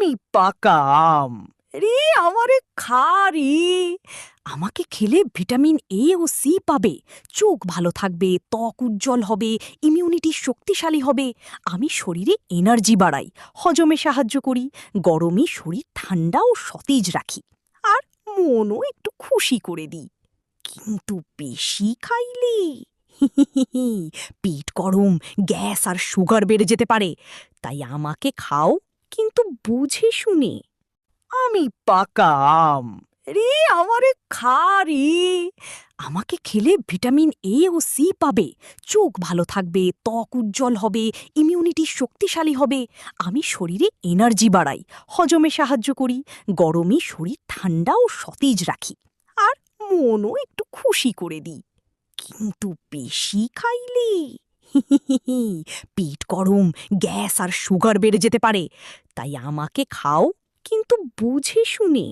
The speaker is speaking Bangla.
আমি পাকা আম। রে আমারে খা রে। আমাকে খেলে ভিটামিন এ ও সি পাবে, চোখ ভালো থাকবে, ত্বক উজ্জ্বল হবে, ইমিউনিটি শক্তিশালী হবে। আমি শরীরে এনার্জি বাড়াই, হজমে সাহায্য করি, গরমে শরীর ঠান্ডা ও সতেজ রাখি, আর মনও একটু খুশি করে দিই। কিন্তু বেশি খাইলে পেট গরম, গ্যাস আর সুগার বেড়ে যেতে পারে। তাই আমাকে খাও, কিন্তু বুঝে শুনে। আমি পাকা আম। রে আমারে খা রে। আমাকে খেলে ভিটামিন এ ও সি পাবে, চোখ ভালো থাকবে, ত্বক উজ্জ্বল হবে, ইমিউনিটি শক্তিশালী হবে। আমি শরীরে এনার্জি বাড়াই, হজমে সাহায্য করি, গরমে শরীর ঠান্ডা ও সতেজ রাখি, আর মনও একটু খুশি করে দিই। কিন্তু বেশি খাইলে পেট গরম, গ্যাস আর সুগার বেড়ে যেতে পারে। তাই আমাকে খাও, কিন্তু বুঝে শুনে।